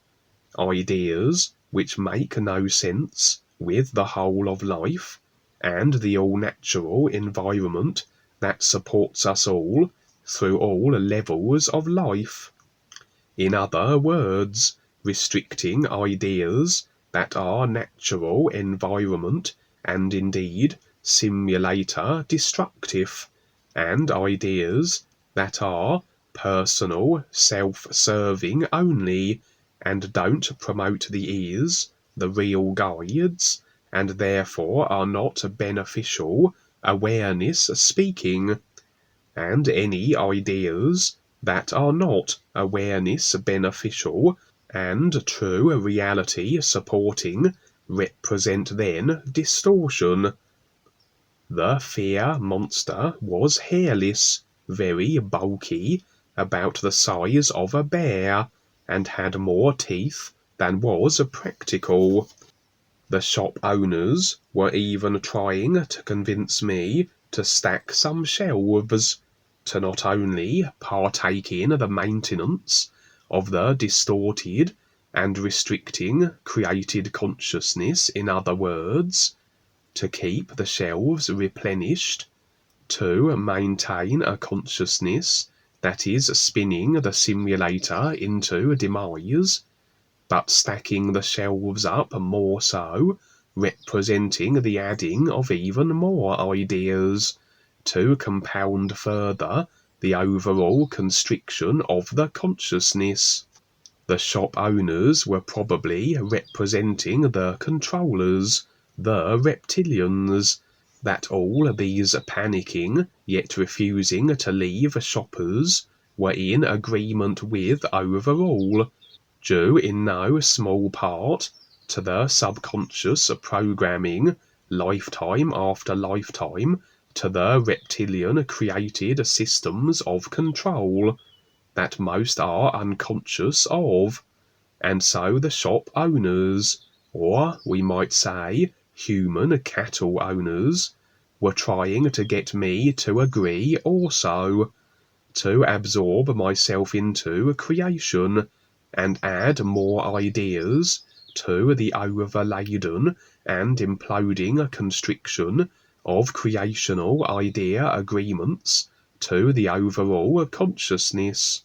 ideas which make no sense with the whole of life and the all-natural environment that supports us all through all levels of life. In other words, restricting ideas that are natural environment and indeed simulator destructive, and ideas that are personal, self-serving only, and don't promote the ears, the real guides, and therefore are not beneficial awareness speaking, and any ideas that are not awareness beneficial and true reality supporting represent then distortion. The fear monster was hairless, very bulky, about the size of a bear, and had more teeth than was practical. The shop owners were even trying to convince me to stack some shelves, to not only partake in the maintenance of the distorted and restricting created consciousness, in other words, to keep the shelves replenished, to maintain a consciousness that is spinning the simulator into demise, but stacking the shelves up more so, representing the adding of even more ideas, to compound further the overall constriction of the consciousness. The shop owners were probably representing the controllers, the reptilians, that all these panicking yet refusing to leave shoppers were in agreement with OverALL, due in no small part to the subconscious programming, lifetime after lifetime, to the reptilian created systems of control that most are unconscious of, and so the shop owners, or we might say human cattle owners, were trying to get me to agree also, to absorb myself into creation and add more ideas to the overladen and imploding constriction of creational idea agreements to the overall consciousness,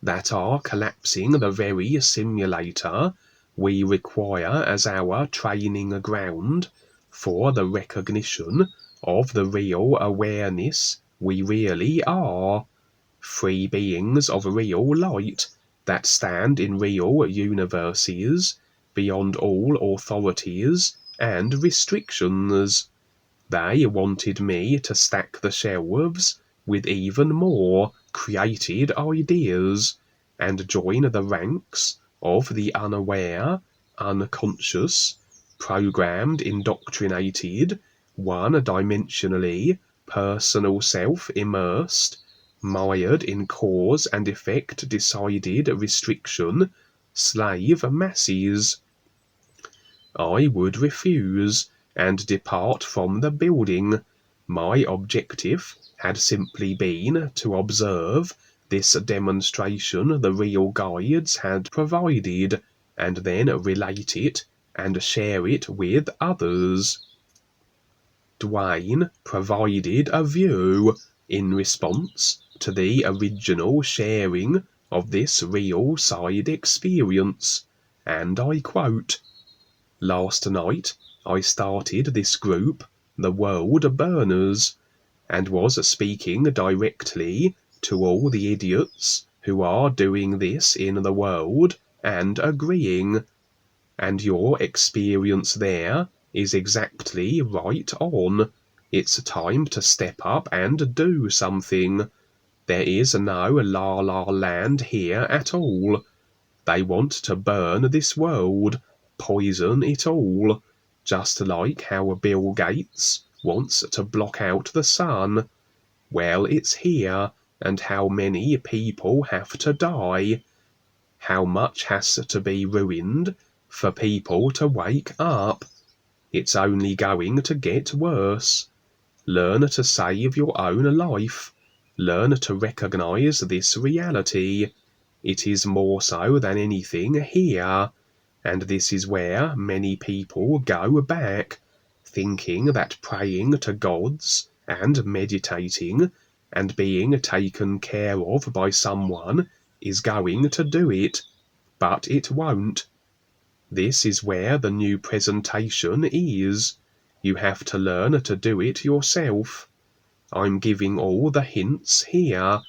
that are collapsing the very simulator we require as our training ground for the recognition of the real awareness we really are, free beings of real light that stand in real universes beyond all authorities and restrictions. They wanted me to stack the shelves with even more created ideas and join the ranks of the unaware, unconscious, programmed, indoctrinated, one-dimensionally personal self immersed, mired in cause and effect decided restriction, slave masses. I would refuse and depart from the building. My objective had simply been to observe this demonstration the real guides had provided, and then relate it and share it with others. Dwayne provided a view in response to the original sharing of this real side experience, and I quote, "Last night I started this group, the World Burners, and was speaking directly to all the idiots who are doing this in the world and agreeing, and your experience there is exactly right on. It's time to step up and do something. There is no la la land here at all. They want to burn this world, poison it all, just like how Bill Gates wants to block out the sun. Well, it's here, and how many people have to die? How much has to be ruined for people to wake up? It's only going to get worse. Learn to save your own life. Learn to recognize this reality. It is more so than anything here, And this is where many people go back, thinking that praying to gods and meditating and being taken care of by someone is going to do it, but it won't. This is where the new presentation is. You have to learn to do it yourself. I'm giving all the hints here.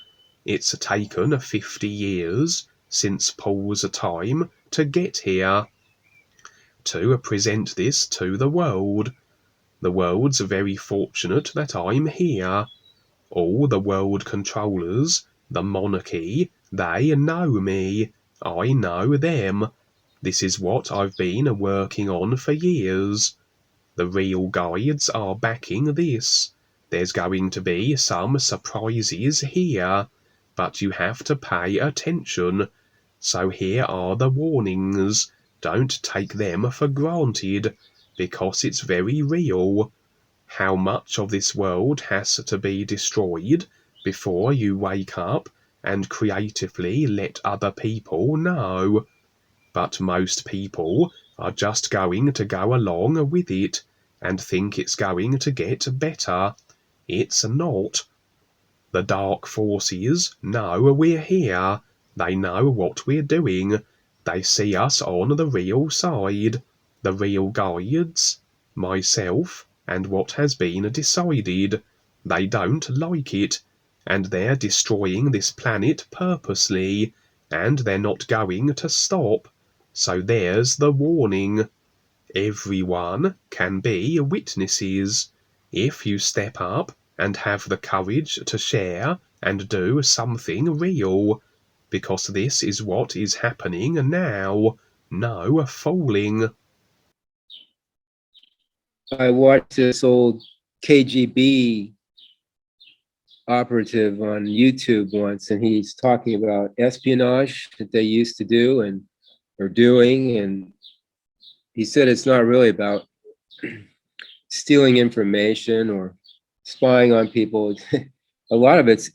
It's taken 50 years since Paul's time to get here, to present this to the world. The world's very fortunate that I'm here. All the world controllers, the monarchy, they know me. I know them. This is what I've been working on for years. The real guides are backing this. There's going to be some surprises here, but you have to pay attention. So here are the warnings. Don't take them for granted, because it's very real. How much of this world has to be destroyed before you wake up and creatively let other people know? But most people are just going to go along with it and think it's going to get better. It's not. The dark forces know we're here. They know what we're doing. They see us on the real side. The real guides, myself, and what has been decided. They don't like it, and they're destroying this planet purposely, and they're not going to stop. So there's the warning. Everyone can be witnesses. If you step up and have the courage to share and do something real, because this is what is happening now. No fooling. I watched this old KGB operative on YouTube once, and he's talking about espionage that they used to do and are doing, and he said it's not really about stealing information or spying on people. A lot of it's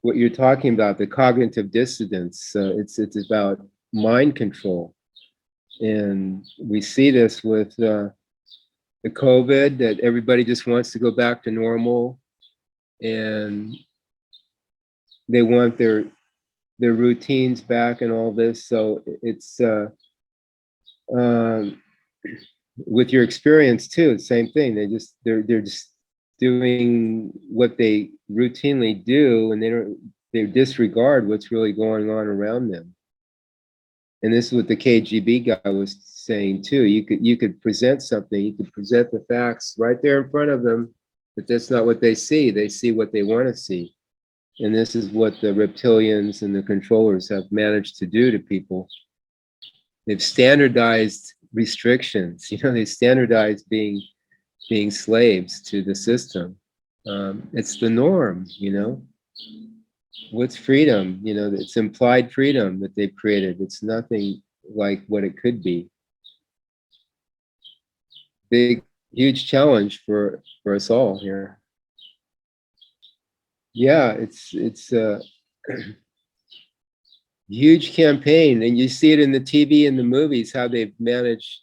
what you're talking about, the cognitive dissonance. It's about mind control, and we see this with the COVID, that everybody just wants to go back to normal, and they want their routines back and all this. So it's with your experience too, same thing. They're just doing what they routinely do, and they disregard what's really going on around them. And this is what the KGB guy was saying too. You could present something, you could present the facts right there in front of them, but that's not what they see. They see what they want to see. And this is what the reptilians and the controllers have managed to do to people. They've standardized restrictions. They standardized being slaves to the system. It's the norm. What's freedom? It's implied freedom that they've created. It's nothing like what it could be. Big, huge challenge for us all here. Yeah, it's a huge campaign, and you see it in the TV and the movies, how they've managed.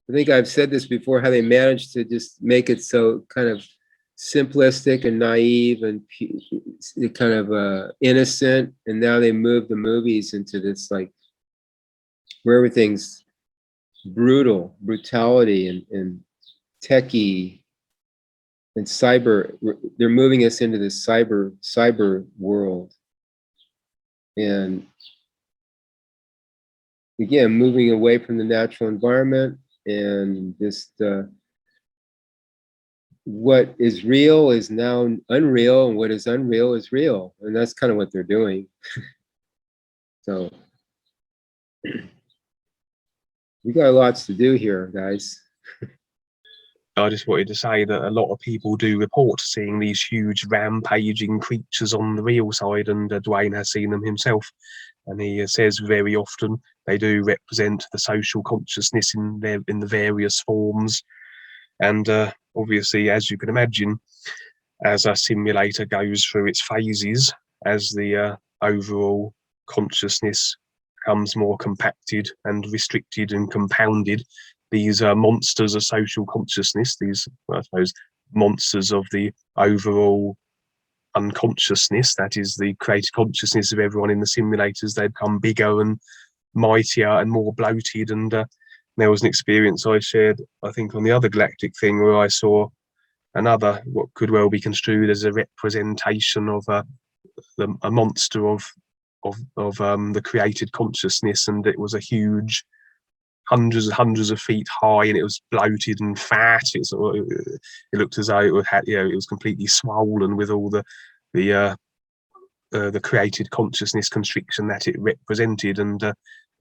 I think I've said this before, how they managed to just make it so kind of simplistic and naive and kind of innocent, and now they move the movies into this, like, where everything's brutality and techie and cyber. They're moving us into this cyber world, and again, moving away from the natural environment, and just what is real is now unreal, and what is unreal is real. And that's kind of what they're doing. So we got lots to do here, guys. I just wanted to say that a lot of people do report seeing these huge rampaging creatures on the real side, and Dwayne has seen them himself. And he says very often they do represent the social consciousness in the various forms. And obviously, as you can imagine, as a simulator goes through its phases, as the overall consciousness becomes more compacted and restricted and compounded. These monsters of social consciousness, these, well, I suppose, monsters of the overall unconsciousness, that is the created consciousness of everyone in the simulators, they become bigger and mightier and more bloated. And there was an experience I shared, I think, on the other galactic thing, where I saw another, what could well be construed as a representation of a monster of the created consciousness, and it was a huge, hundreds of feet high, and it was bloated and fat. It looked as though it had, you know, it was completely swollen with all the created consciousness constriction that it represented. And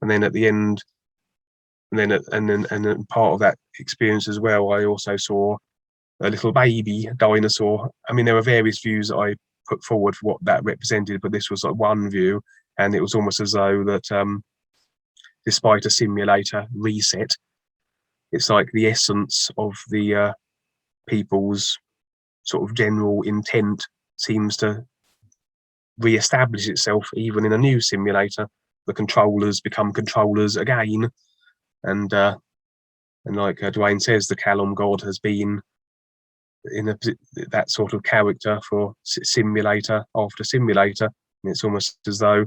then at the end, and then part of that experience as well, I also saw a little baby dinosaur. I mean, there were various views that I put forward for what that represented, but this was like one view, and it was almost as though that despite a simulator reset, it's like the essence of the people's sort of general intent seems to re-establish itself even in a new simulator. The controllers become controllers again, and like Dwayne says, the Callum God has been in that sort of character for simulator after simulator. And it's almost as though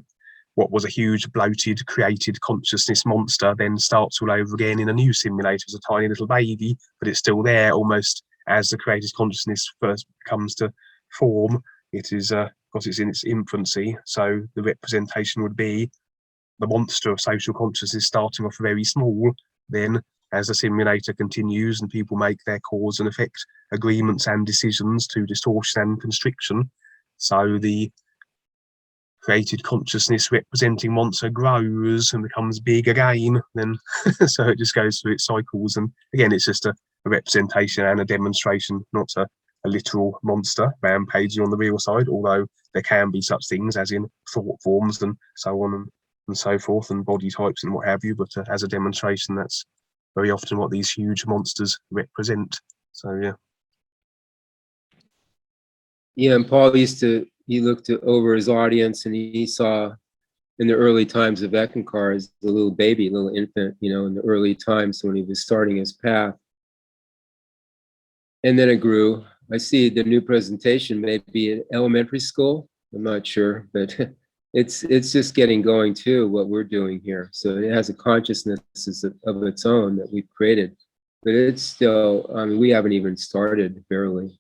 what was a huge bloated created consciousness monster then starts all over again in a new simulator as a tiny little baby, but it's still there almost as the created consciousness first comes to form. It is because it's in its infancy, so the representation would be the monster of social consciousness starting off very small. Then as the simulator continues and people make their cause and effect agreements and decisions to distortion and constriction, so the created consciousness representing monster grows and becomes big again. Then so it just goes through its cycles, and again it's just a representation and a demonstration, not a literal monster rampaging on the real side, although there can be such things as in thought forms and so on and so forth, and body types and what have you. But as a demonstration, that's very often what these huge monsters represent. So yeah. Yeah, and Paul he looked over his audience, and he saw in the early times of Ekankar as a little baby, little infant, you know, in the early times when he was starting his path. And then it grew. I see the new presentation may be in elementary school. I'm not sure, but it's just getting going too, what we're doing here. So it has a consciousness of its own that we've created, but it's still, I mean, we haven't even started barely.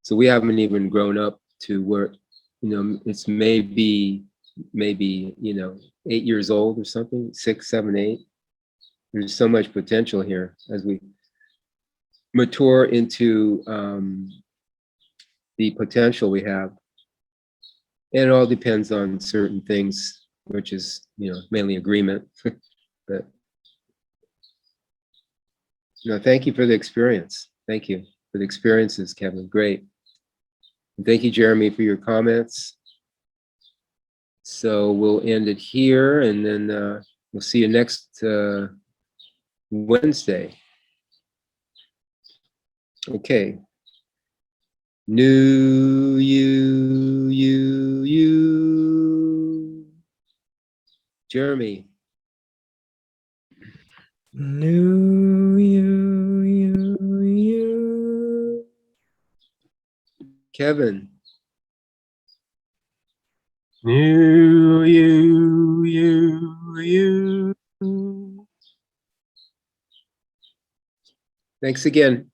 So we haven't even grown up to where, you know, it's maybe, you know, 8 years old or something, 6, 7, 8. There's so much potential here as we mature into the potential we have. And it all depends on certain things, which is, you know, mainly agreement. But, you know, thank you for the experience. Thank you for the experiences, Kevin. Great. And thank you, Jeremy, for your comments. So we'll end it here, and then we'll see you next Wednesday. Okay. NUUU. Jeremy. NUUU. Kevin. NUUU. Thanks again.